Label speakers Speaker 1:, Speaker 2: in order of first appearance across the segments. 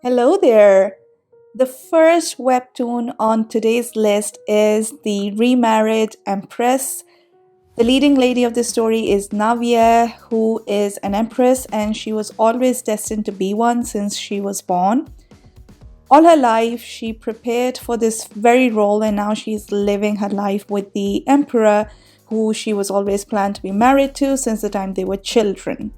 Speaker 1: Hello there. The first webtoon on today's list is the Remarried Empress. The leading lady of the story is MANWHA, who is an empress, and she was always destined to be one since she was born. All her life, she prepared for this very role, and now she's living her life with the emperor, who she was always planned to be married to since the time they were children.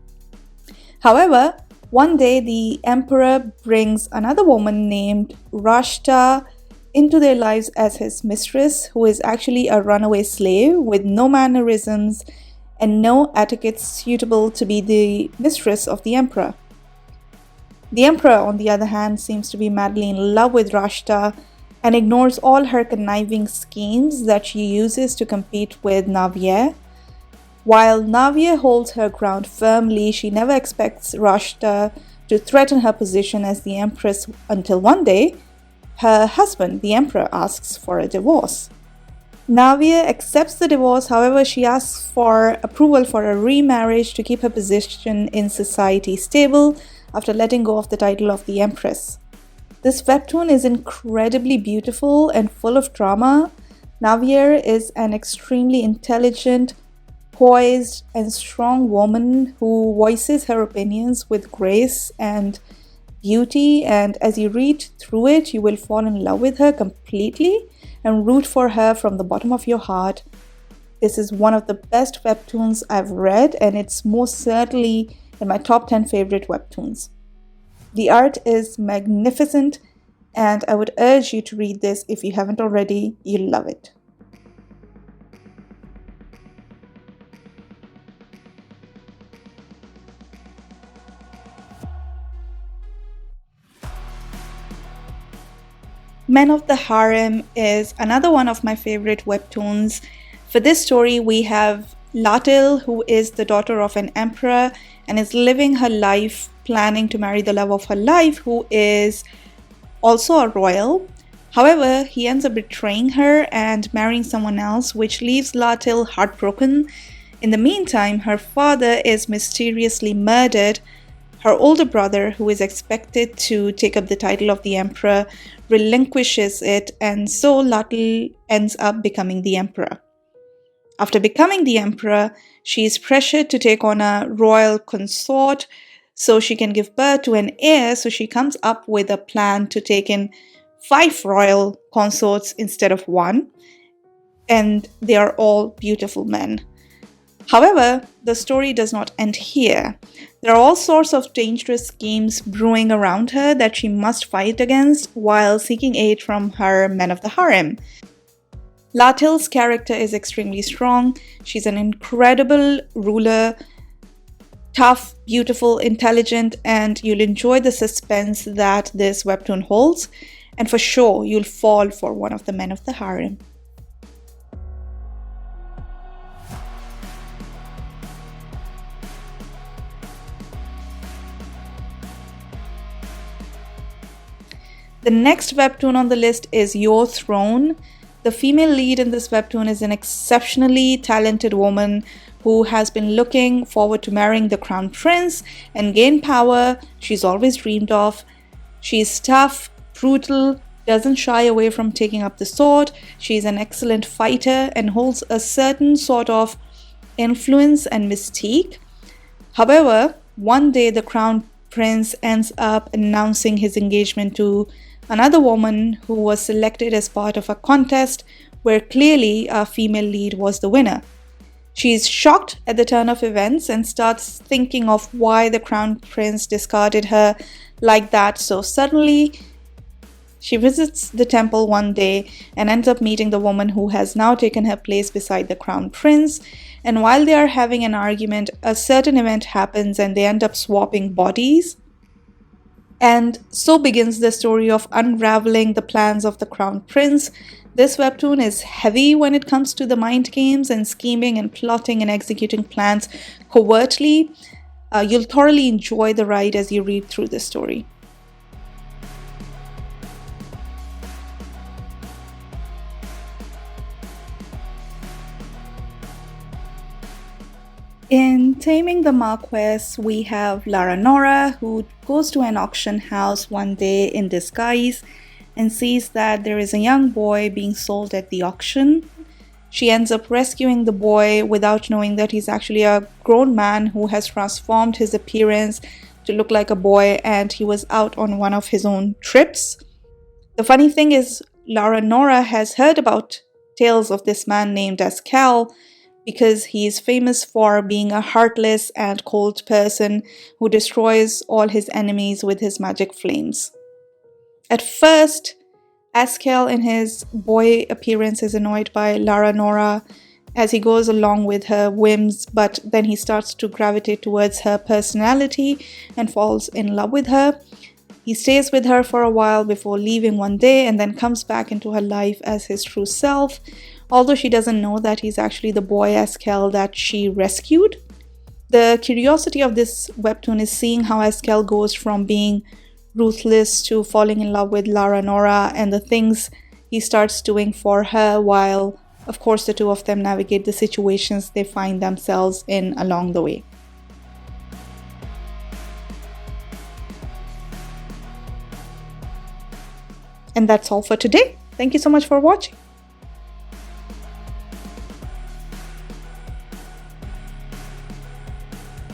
Speaker 1: However, one day the emperor brings another woman named Rashta into their lives as his mistress, who is actually a runaway slave with no mannerisms and no etiquette suitable to be the mistress of the emperor. The emperor, on the other hand, seems to be madly in love with Rashta and ignores all her conniving schemes that she uses to compete with MANWHA. While MANWHA holds her ground firmly, she never expects Rashta to threaten her position as the empress until one day, her husband, the emperor, asks for a divorce. MANWHA accepts the divorce, however, she asks for approval for a remarriage to keep her position in society stable after letting go of the title of the empress. This webtoon is incredibly beautiful and full of drama. MANWHA is an extremely intelligent, poised and strong woman who voices her opinions with grace and beauty, and as you read through it, you will fall in love with her completely and root for her from the bottom of your heart. This is one of the best webtoons I've read, and it's most certainly in my top 10 favorite webtoons. The art is magnificent, and I would urge you to read this if you haven't already. You'll love it. Men of the Harem is another one of my favorite webtoons. For this story, we have Latil, who is the daughter of an emperor and is living her life planning to marry the love of her life, who is also a royal. However, he ends up betraying her and marrying someone else, which leaves Latil heartbroken. In the meantime, her father is mysteriously murdered. Her older brother, who is expected to take up the title of the emperor, relinquishes it, and so Latil ends up becoming the emperor. After becoming the emperor, she is pressured to take on a royal consort so she can give birth to an heir, so she comes up with a plan to take in 5 royal consorts instead of 1, and they are all beautiful men. However, the story does not end here. There are all sorts of dangerous schemes brewing around her that she must fight against while seeking aid from her men of the harem. Latil's character is extremely strong. She's an incredible ruler, tough, beautiful, intelligent, and you'll enjoy the suspense that this webtoon holds. And for sure, you'll fall for one of the men of the harem. The next webtoon on the list is Your Throne. The female lead in this webtoon is an exceptionally talented woman who has been looking forward to marrying the crown prince and gain power she's always dreamed of. She's tough, brutal, doesn't shy away from taking up the sword. She's an excellent fighter and holds a certain sort of influence and mystique. However, one day the crown prince ends up announcing his engagement to another woman who was selected as part of a contest where clearly a female lead was the winner. She's shocked at the turn of events and starts thinking of why the crown prince discarded her like that so suddenly. She visits the temple one day and ends up meeting the woman who has now taken her place beside the crown prince. And while they are having an argument, a certain event happens and they end up swapping bodies. And so begins the story of unraveling the plans of the crown prince. This webtoon is heavy when it comes to the mind games and scheming and plotting and executing plans covertly. You'll thoroughly enjoy the ride as you read through the story. In Taming the Marquess, we have Lara Nora, who goes to an auction house one day in disguise and sees that there is a young boy being sold at the auction. She ends up rescuing the boy without knowing that he's actually a grown man who has transformed his appearance to look like a boy, and he was out on one of his own trips. The funny thing is, Lara Nora has heard about tales of this man named as Cal because he is famous for being a heartless and cold person who destroys all his enemies with his magic flames. At first, Askel in his boy appearance is annoyed by Lara Nora as he goes along with her whims, but then he starts to gravitate towards her personality and falls in love with her. He stays with her for a while before leaving one day and then comes back into her life as his true self, although she doesn't know that he's actually the boy Askel that she rescued. The curiosity of this webtoon is seeing how Askel goes from being ruthless to falling in love with Lara Nora and the things he starts doing for her, while of course the two of them navigate the situations they find themselves in along the way. And that's all for today. Thank you so much for watching.